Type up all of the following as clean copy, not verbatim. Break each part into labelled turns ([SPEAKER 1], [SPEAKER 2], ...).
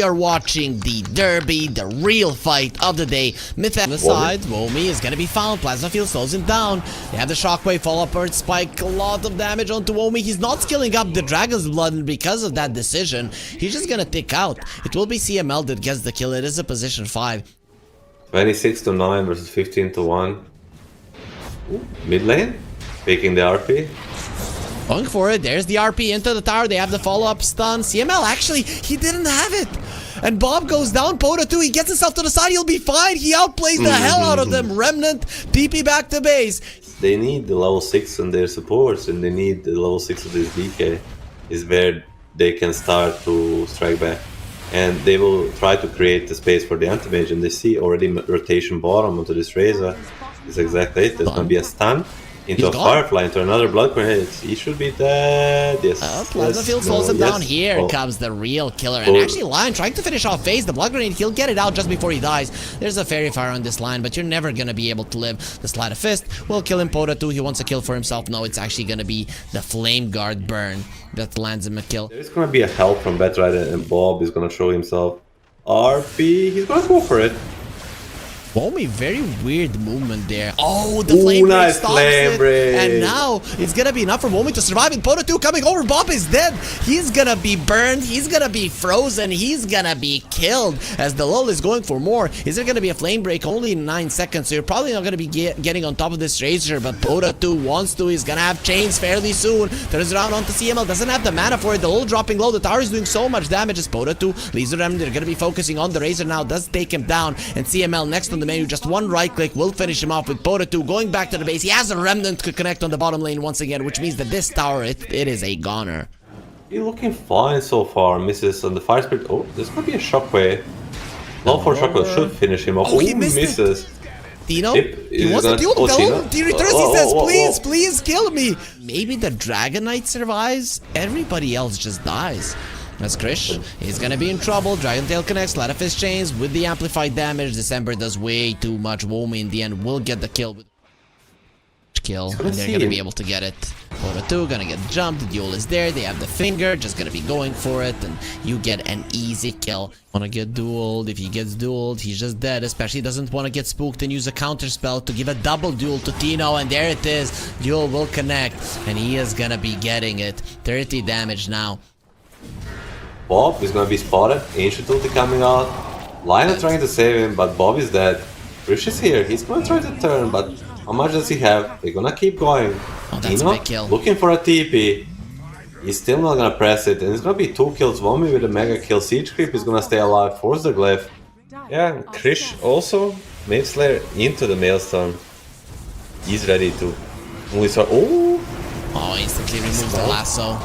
[SPEAKER 1] We are watching the derby, the real fight of the day. Myth on the side, Womi is gonna be found. Plasma Field slows him down. They have the Shockwave, Fall Apart, Spike, a lot of damage onto Womi. He's not skilling up the Dragon's Blood, and because of that decision, he's just gonna tick out. It will be CML that gets the kill. It is a position 5.
[SPEAKER 2] 26-9 versus 15-1. Mid lane, taking the RP.
[SPEAKER 1] Going for it. There's the RP into the tower. They have the follow-up stun. CML, actually, he didn't have it. And Bob goes down. Pota too. He gets himself to the side. He'll be fine. He outplays the hell out of them. Remnant, TP back to base.
[SPEAKER 2] They need the level 6 on their supports, and they need the level 6 of this DK. Is where they can start to strike back. And they will try to create the space for the anti-mage. And they see already rotation bottom onto this Razor. It's exactly it. There's going to be a stun. Into a Firefly, into another Blood Grenade. He should be dead. Yes.
[SPEAKER 1] Plasma Field slows him down. Here comes the real killer. And actually, Lion trying to finish off FaZe. The Blood Grenade, he'll get it out just before he dies. There's a Fairy Fire on this line, but you're never going to be able to live. The Sleight of Fist will kill him. Pota too. He wants a kill for himself. No, it's actually going to be the Flame Guard burn that lands him a kill.
[SPEAKER 2] There's going to be a help from Batrider, and Bob is going to show himself. RP, he's going to go for it.
[SPEAKER 1] Womi, very weird movement there. Oh, the flame break
[SPEAKER 2] nice
[SPEAKER 1] stops
[SPEAKER 2] flame
[SPEAKER 1] it.
[SPEAKER 2] break.
[SPEAKER 1] And now it's gonna be enough for Womi to survive. And Pota 2 coming over. Bob is dead. He's gonna be burned. He's gonna be frozen. He's gonna be killed. As the lull is going for more. Is there gonna be a flame break? Only in 9 seconds. So you're probably not gonna be getting on top of this Razor. But Pota 2 wants to. He's gonna have chains fairly soon. Turns around onto CML. Doesn't have the mana for it. The lull dropping low. The tower is doing so much damage as Pota 2 leaves the Remnant. They're gonna be focusing on the Razor now. Does take him down. And CML next on the menu. Just one right click will finish him off with Pota 2 going back to the base. He has a Remnant to connect on the bottom lane once again, which means that this tower, it is a goner.
[SPEAKER 2] He's looking fine so far. Misses on the Fire Spirit. Oh, there's gonna be a Shockwave. Level 4 Shockwave should finish him off.
[SPEAKER 1] Oh, he misses. Tino? He wants to duel him. He returns, he says, please kill me. Maybe the Dragon Knight survives. Everybody else just dies. That's Krish. He's gonna be in trouble. Dragon Tail connects. Sleight of Fist chains with the amplified damage. December does way too much. Womi in the end will get the kill with and they're gonna be able to get it. Pota 2 gonna get jumped. The duel is there. They have the finger. Just gonna be going for it, and you get an easy kill. Wanna get dueled? If he gets dueled, he's just dead. Especially doesn't want to get spooked and use a counter spell to give a double duel to Tino, and there it is. Duel will connect, and he is gonna be getting it. 30 damage now.
[SPEAKER 2] Bob is gonna be spotted. Ancient ulti coming out. Lion trying to save him, but Bob is dead. Rish is here. He's gonna try to turn, but how much does he have? They're gonna keep going.
[SPEAKER 1] Oh, that's a big kill.
[SPEAKER 2] Looking for a TP. He's still not gonna press it, and it's gonna be 2 kills. Womi with a mega kill. Siege Creep is gonna stay alive. Force the Glyph. Yeah, Krish also made Slayer into the Maelstrom. He's ready to only start.
[SPEAKER 1] Oh, instantly remove the lasso.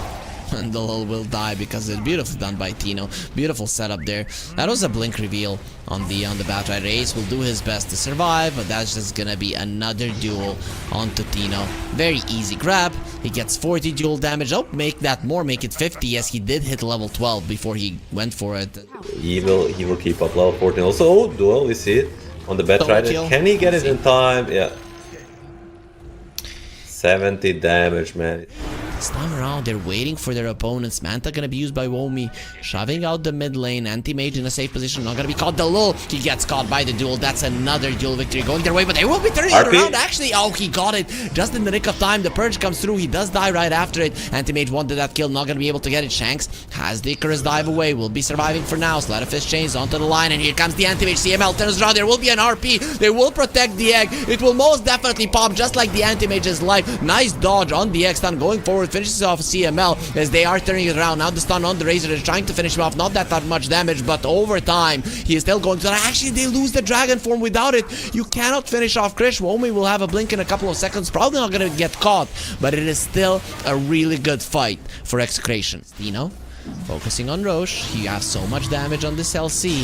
[SPEAKER 1] And the lull will die because it's beautiful done by Tino. Beautiful setup there. That was a blink reveal on the Batrider. Ace will do his best to survive, but that's just gonna be another duel onto Tino. Very easy grab. He gets 40 duel damage. Oh, make that more, make it 50. Yes, he did hit level 12 before he went for it.
[SPEAKER 2] He will keep up level 14. Also, duel, we see it on the Batrider. Can he get it in time? Yeah. 70 damage, man.
[SPEAKER 1] This time around, they're waiting for their opponents. Manta gonna be used by Womi, shoving out the mid lane. Anti-Mage in a safe position, not gonna be caught. The lull, he gets caught by the duel. That's another duel victory going their way, but they will be turning it around. Actually, oh, he got it just in the nick of time. The purge comes through. He does die right after it. Anti-Mage wanted that kill, not gonna be able to get it. Shanks has the Icarus dive away. Will be surviving for now. Sleight of Fist chains onto the line, and here comes the Anti-Mage. CML turns around. There will be an RP. They will protect the egg. It will most definitely pop, just like the Anti-Mage's life. Nice dodge on the egg stun, going forward, finishes off CML as they are turning it around. Now the stun on the Razor is trying to finish him off. Not that much damage, but over time he is still going to. Actually, they lose the dragon form. Without it, you cannot finish off Krish. Womi will have a blink in a couple of seconds. Probably not going to get caught, but it is still a really good fight for Execration. Tino focusing on Roche. He has so much damage on this LC,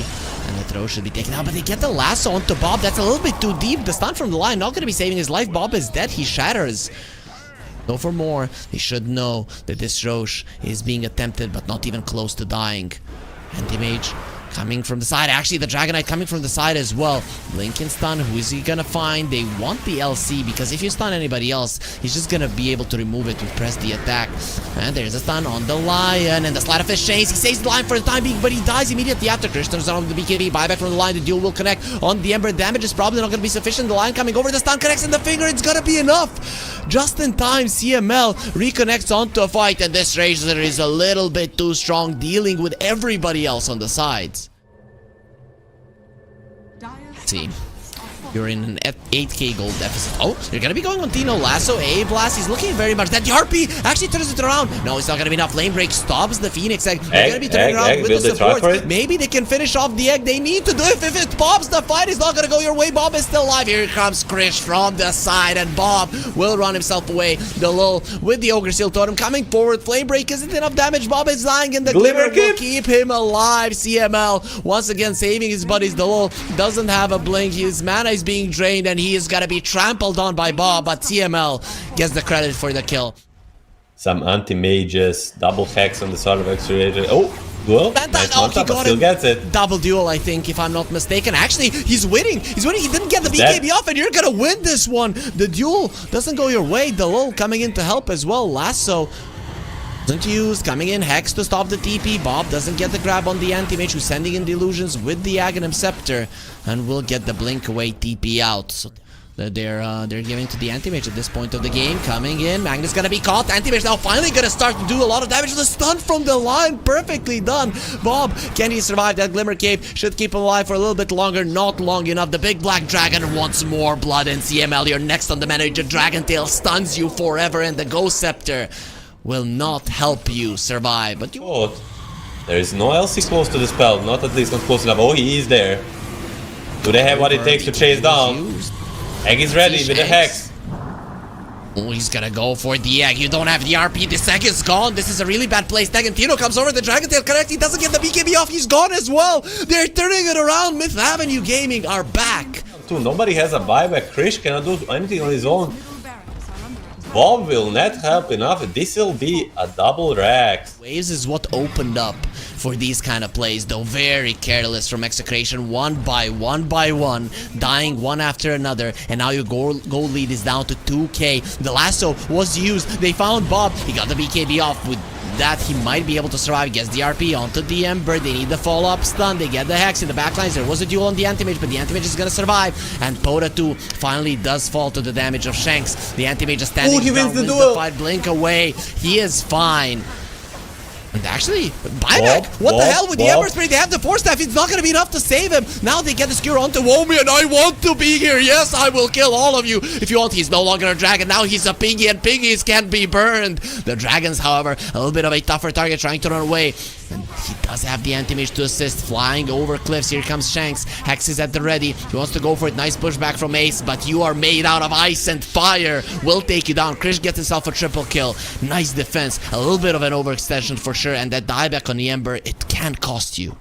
[SPEAKER 1] and the throw should be taken out, but they get the lasso onto Bob. That's a little bit too deep. The stun from the line not going to be saving his life. Bob is dead. He shatters. Go for more. They should know that this Roche is being attempted, but not even close to dying. Anti-Mage Coming from the side. Actually, the Dragon Knight coming from the side as well. Lincoln stun. Who is he gonna find? They want the LC because if you stun anybody else, he's just gonna be able to remove it to press the attack. And there's a stun on the Lion. And the Sleight of Fist chains. He saves the Lion for the time being, but he dies immediately after. Krish turns on the BKB. Buyback from the Lion. The duel will connect on the Ember. Damage is probably not gonna be sufficient. The Lion coming over. The stun connects in the finger. It's gonna be enough. Just in time, CML reconnects onto a fight. And this Razor is a little bit too strong, dealing with everybody else on the sides. See, you're in an 8k gold deficit. Oh, you're gonna be going on Tino Lasso. Blast, he's looking very much. That DRP actually turns it around. No, it's not gonna be enough. Lane break stops the Phoenix egg. They're gonna be turning around with the support. Maybe they can finish off the egg. They need to do it. If it pops, the fight is not gonna go your way. Bob is still alive. Here comes Krish from the side, and Bob will run himself away. The lull with the Ogre Seal Totem coming forward. Flame break isn't enough damage. Bob is dying, and the Glimmer will keep him alive. CML once again saving his buddies. The lull doesn't have a blink. His mana is being drained, and he is gonna be trampled on by Bob, but CML gets the credit for the kill.
[SPEAKER 2] Some anti-mages, double hex on the side of Accelerator. Oh, duel. Nice one-tap, but still gets it.
[SPEAKER 1] Double duel, I think, if I'm not mistaken. Actually, he's winning. He's winning. He didn't get the BKB off, and you're gonna win this one. The duel doesn't go your way. The lull coming in to help as well. Lasso doesn't use, coming in, Hex to stop the TP. Bob doesn't get the grab on the anti-mage, who's sending in the illusions with the Aghanim Scepter, and will get the blink away TP out. So they're giving to the anti-mage at this point of the game. Coming in, Magnus gonna be caught. Anti-mage now finally gonna start to do a lot of damage. The stun from the Lion, perfectly done. Bob, can he survive? That Glimmer Cape should keep him alive for a little bit longer. Not long enough. The big black dragon wants more blood, and CML, you're next on the manager. Dragon Tail stuns you forever, and the Ghost Scepter will not help you survive. But you...
[SPEAKER 2] Oh, there is no LC close to the spell. Not at least not close enough. Oh, he is there. Do they have what it takes to chase down? Egg is ready with the Hex.
[SPEAKER 1] Oh, he's gonna go for the egg. You don't have the RP. This egg is gone. This is a really bad place. Tino comes over. The Dragon Tail connects. He doesn't get the BKB off. He's gone as well. They're turning it around. Myth Avenue Gaming are back.
[SPEAKER 2] Nobody has a buyback. Krish cannot do anything on his own. Bob will not help enough. This will be a double rack.
[SPEAKER 1] Waves is what opened up for these kind of plays, though very careless from EXECRATION. One by one, dying one after another, and now your goal lead is down to 2k. The lasso was used. They found Bob. He got the BKB off. With that, he might be able to survive. Gets the RP onto the Ember. They need the follow-up stun. They get the Hex in the backlines. There was a duel on the Anti-Mage, but the Anti-Mage is gonna survive. And Pota 2 finally does fall to the damage of Shanks. The Anti-Mage is standing
[SPEAKER 2] he
[SPEAKER 1] strong,
[SPEAKER 2] wins the
[SPEAKER 1] wins the fight. Blink away. He is fine. And actually, buyback! What the hell with the Ember Spirit? They have the Force Staff. It's not going to be enough to save him. Now they get the skewer onto Womi, and I want to be here. Yes, I will kill all of you. If you want, he's no longer a dragon. Now he's a piggy, and piggies can't be burned. The dragons, however, a little bit of a tougher target, trying to run away. And he does have the anti-mage to assist, flying over cliffs. Here comes Shanks. Hex is at the ready. He wants to go for it. Nice pushback from Ace, but you are made out of ice and fire. Will take you down. Krish gets himself a triple kill. Nice defense. A little bit of an overextension for sure, and that dieback on the Ember, it can cost you.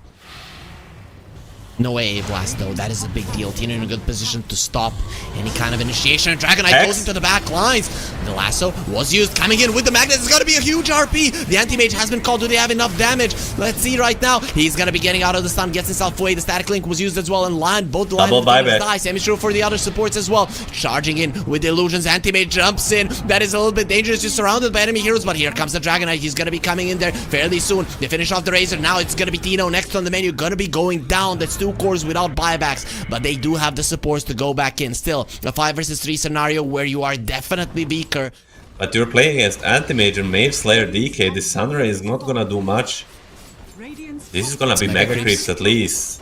[SPEAKER 1] No AA blast though, that is a big deal. Tino in a good position to stop any kind of initiation. Dragon Knight goes into the back lines. The lasso was used, coming in with the magnet. It's gonna be a huge RP. The anti-mage has been called. Do they have enough damage? Let's see right now. He's gonna be getting out of the stun, gets himself away. The static link was used as well, and both lines die. Semi-true for the other supports as well. Charging in with the illusions. Anti-mage jumps in. That is a little bit dangerous. You're surrounded by enemy heroes, but here comes the Dragon Knight. He's gonna be coming in there fairly soon. They finish off the Razor. Now it's gonna be Tino next on the menu. Gonna be going down. That's 2 cores without buybacks, but they do have the supports to go back in. Still, a 5 versus 3 scenario where you are definitely weaker.
[SPEAKER 2] But you're playing against Anti-Mage and Mage Slayer DK. This Sunray is not gonna do much. This is gonna be Mega Creeps at least.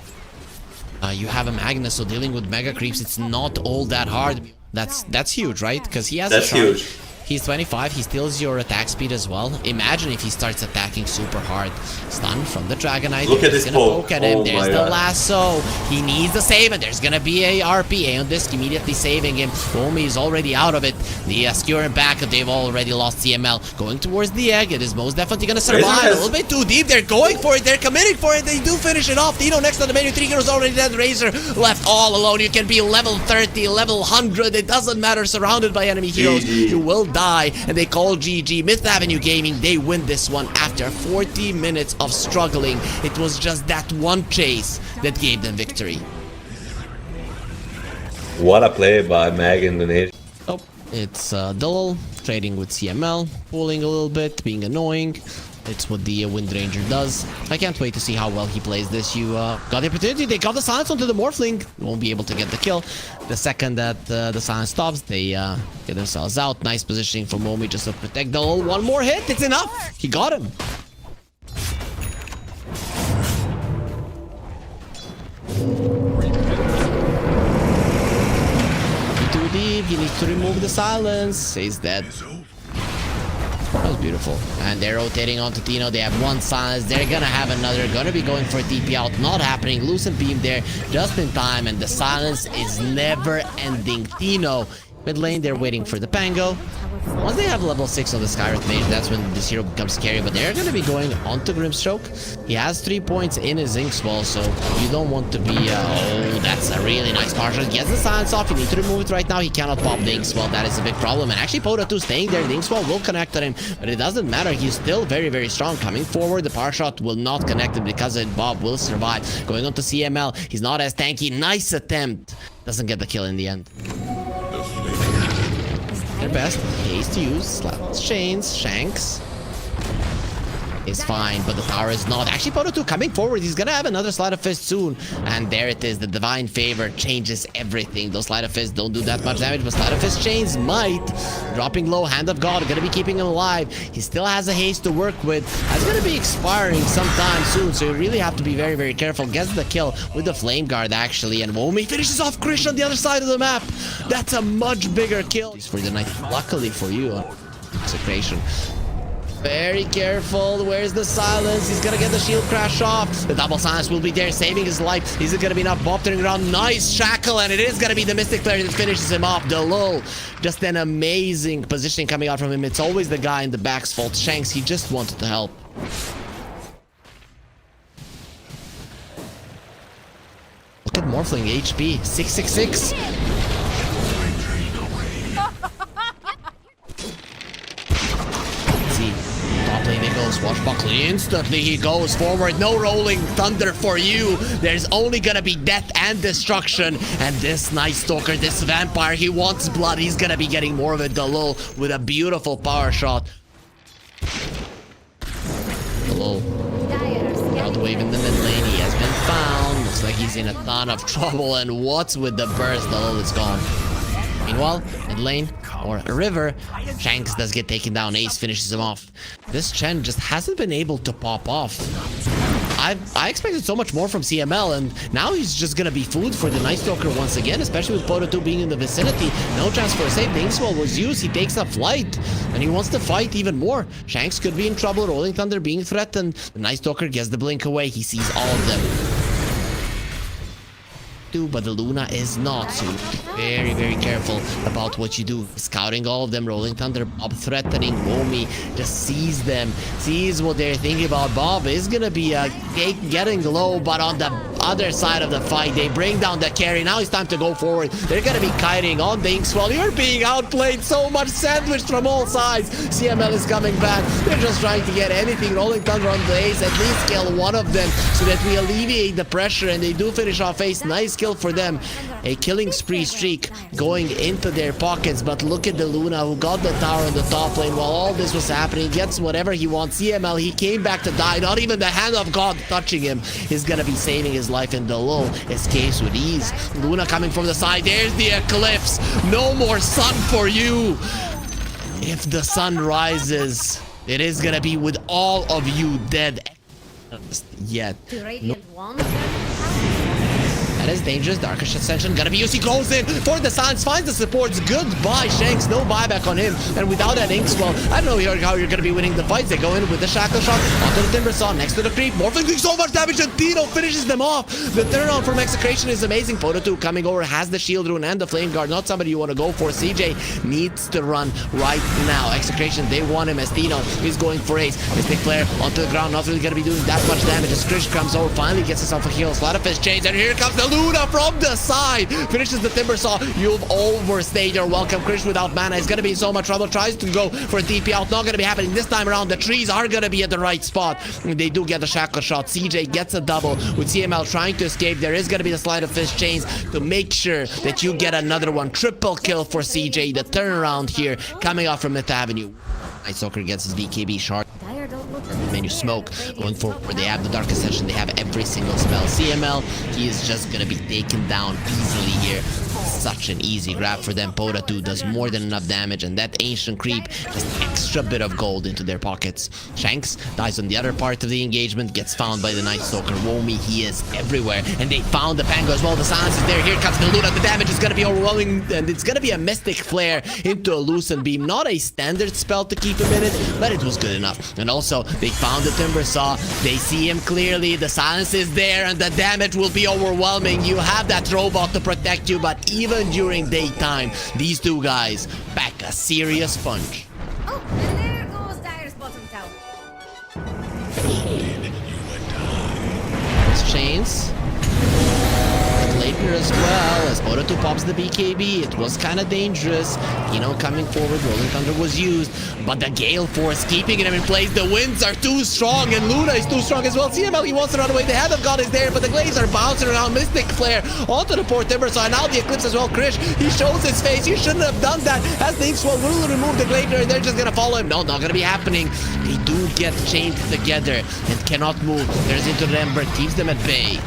[SPEAKER 1] You have a Magnus, so dealing with Mega Creeps, it's not all that hard. That's huge, right? Because he has a charge. Huge. He's 25, he steals your attack speed as well. Imagine if he starts attacking super hard. Stun from the Dragon Knight.
[SPEAKER 2] Look at this poke
[SPEAKER 1] at him. There's the lasso. He needs a save, and there's gonna be a RP. On disc immediately saving him. Omi is already out of it. The skewer back, they've already lost CML. Going towards the egg, it is most definitely gonna survive. A little bit too deep. They're going for it. They're committing for it. They do finish it off. Tino next on the menu. 3 heroes already dead. Razor left all alone. You can be level 30, level 100. It doesn't matter. Surrounded by enemy heroes. You will die die, and they call GG. Myth Avenue Gaming, they win this one after 40 minutes of struggling. It was just that one chase that gave them victory.
[SPEAKER 2] What a play by MAG Indonesia.
[SPEAKER 1] Oh, it's Dull trading with CML, pulling a little bit, being annoying. It's what the Wind Ranger does. I can't wait to see how well he plays this. You got the opportunity. They got the silence onto the Morphling. Won't be able to get the kill. The second that the silence stops, they get themselves out. Nice positioning for Momi just to protect Dull. One more hit. It's enough. He got him. Too deep. He needs to remove the silence. He's dead. That was beautiful. And they're rotating onto Tino. They have one silence. They're gonna have another. Gonna be going for TP out. Not happening. Lucent beam there just in time. And the silence is never ending. Tino, mid lane, they're waiting for the Pango. Once they have level 6 on the Skywrath Mage, that's when this hero becomes scary. But they're gonna be going onto Grimstroke. He has 3 points in his Zinc Wall, so you don't want to be... oh, that's a really nice partial. He gets the silence off. You need to remove it right now. He cannot pop the Ink Wall. That is a big problem. And actually, Pota 2 staying there. The Ink Wall will connect on him, but it doesn't matter. He's still very, very strong. Coming forward, the power shot will not connect him because Bob will survive. Going on to CML. He's not as tanky. Nice attempt. Doesn't get the kill in the end. Their best haste to use. Slaps chains. Shanks is fine, but the tower is not. Actually, Pota 2 coming forward. He's gonna have another Sleight of Fist soon. And there it is. The Divine Favor changes everything. Those Sleight of Fist don't do that much damage, but Sleight of Fist chains might. Dropping low. Hand of God. Gonna be keeping him alive. He still has a haste to work with. That's gonna be expiring sometime soon, so you really have to be very, very careful. Gets the kill with the Flame Guard, actually. And Womi finishes off Krish on the other side of the map. That's a much bigger kill. For the night. Luckily for you on Execration. Very careful. Where's the silence? He's gonna get the shield crash off. The double silence will be there, saving his life. Is it gonna be enough? Bob turning around. Nice shackle, and it is gonna be the Mystic player that finishes him off. The lull. Just an amazing positioning coming out from him. It's always the guy in the back's fault. Shanks, he just wanted to help. Look at Morphling HP. 666. Swashbuckle instantly. He goes forward. No rolling thunder for you. There's only gonna be death and destruction. And this Night Stalker, this vampire, he wants blood. He's gonna be getting more of it. Dalul with a beautiful power shot. Dalul out wave in the mid lane. He has been found. Looks like he's in a ton of trouble. And what's with the burst? Dalul is gone. Meanwhile, mid lane, or a river, Shanks does get taken down. Ace finishes him off. This Chen just hasn't been able to pop off. I expected so much more from CML, and now he's just gonna be food for the Night Stalker once again, especially with Pota 2 being in the vicinity. No chance for a save. The Inkswell was used. He takes a flight, and he wants to fight even more. Shanks could be in trouble. Rolling Thunder being threatened. The Night Stalker gets the blink away. He sees all of them. But the Luna is not, so very, very careful about what you do. Scouting all of them, Rolling Thunder, Bob threatening. Womi just sees them, sees what they're thinking about. Bob is gonna be getting low, but on the other side of the fight, they bring down the carry. Now it's time to go forward. They're gonna be kiting on the Inkswell. You're being outplayed, so much sandwiched from all sides. CML is coming back. They're just trying to get anything. Rolling Thunder on the Ace, at least kill one of them so that we alleviate the pressure, and they do finish off Ace. Nice kill for them. A killing spree streak going into their pockets, but look at the Luna who got the tower on the top lane while all this was happening. Gets whatever he wants. CML, he came back to die. Not even the hand of God touching him is gonna be saving his life, in the low escapes with ease. Luna coming from the side. There's the Eclipse. No more sun for you. If the sun rises, it is gonna be with all of you dead. Yet. No. That is dangerous. Darkish Ascension gonna be used. He goes in for the silence, finds the supports. Goodbye, Shanks. No buyback on him. And without that Inkswell, I don't know how you're gonna be winning the fights. They go in with the Shackle Shot onto the Timber Saw next to the creep. Morphling doing so much damage, and Tino finishes them off. The turnaround from Execration is amazing. Pota 2 coming over, has the Shield Rune and the Flame Guard. Not somebody you want to go for. CJ needs to run right now. Execration, they want him as Tino is going for Ace. Mystic Flare onto the ground, not really gonna be doing that much damage as Krish comes over, finally gets himself a heal. Sleight of Fist chains, and here comes the Luna from the side finishes the Timber Saw. You've overstayed your welcome. Krish without mana is gonna be in so much trouble. Tries to go for a TP out. Not gonna be happening this time around. The trees are gonna be at the right spot. They do get a shackle shot. CJ gets a double with CML trying to escape. There is gonna be the slide of fist chains to make sure that you get another one. Triple kill for CJ. The turnaround here coming off from Myth Avenue. Night Stalker gets his BKB shard. Menu smoke going forward. They have the Dark Ascension. They have every single spell. CML, he is just gonna be taken down easily here. Such an easy grab for them. Poda 2 does more than enough damage, and that Ancient Creep, just extra bit of gold into their pockets. Shanks dies on the other part of the engagement, gets found by the Night Stalker. Womi, he is everywhere, and they found the Pango as well. The silence is there. Here comes the Luna. The damage is gonna be overwhelming, and it's gonna be a Mystic Flare into a Lucent Beam. Not a standard spell to keep him in it, but it was good enough. And also, they found the Timber Saw. They see him clearly. The silence is there, and the damage will be overwhelming. You have that robot to protect you, but even during daytime, these two guys pack a serious punch.
[SPEAKER 3] Oh, and there goes Dire's bottom tower.
[SPEAKER 1] Chains. Later as well, as Poda 2 pops the BKB. It was kind of dangerous. Kino coming forward, Rolling Thunder was used, but the Gale Force keeping him in place. The winds are too strong, and Luna is too strong as well. CML, he wants to run away. The Hand of God is there, but the Glaives are bouncing around. Mystic Flare onto the poor Timber Saw, and now the Eclipse as well. Krish, he shows his face. He shouldn't have done that. As the Inkswell will remove the Glacier, and they're just gonna follow him. No, not gonna be happening. They do get chained together and cannot move. There's into the Ember, keeps them at bay.